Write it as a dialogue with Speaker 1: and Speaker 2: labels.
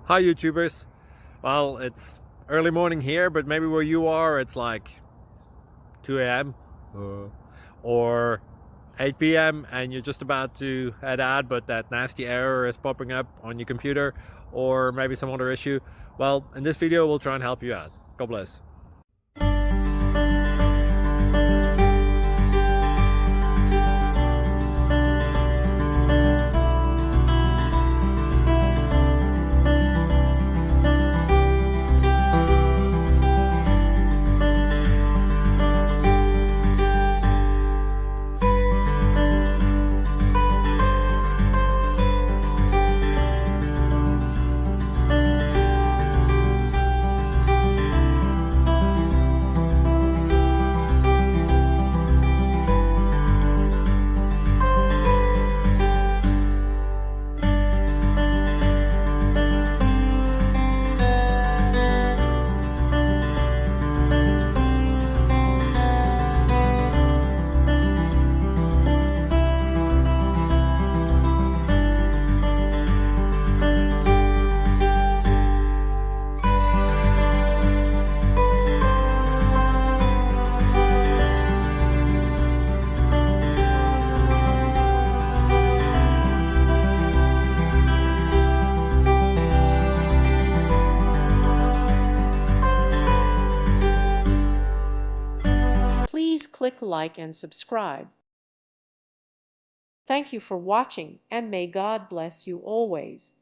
Speaker 1: Hi YouTubers. Well, it's early morning here, but maybe where you are it's like 2 a.m. or 8 p.m. and you're just about to head out, but that nasty error is popping up on your computer, or maybe some other issue. Well, in this video we'll try and help you out. God bless.
Speaker 2: Please click like and subscribe. Thank you for watching, and may God bless you always.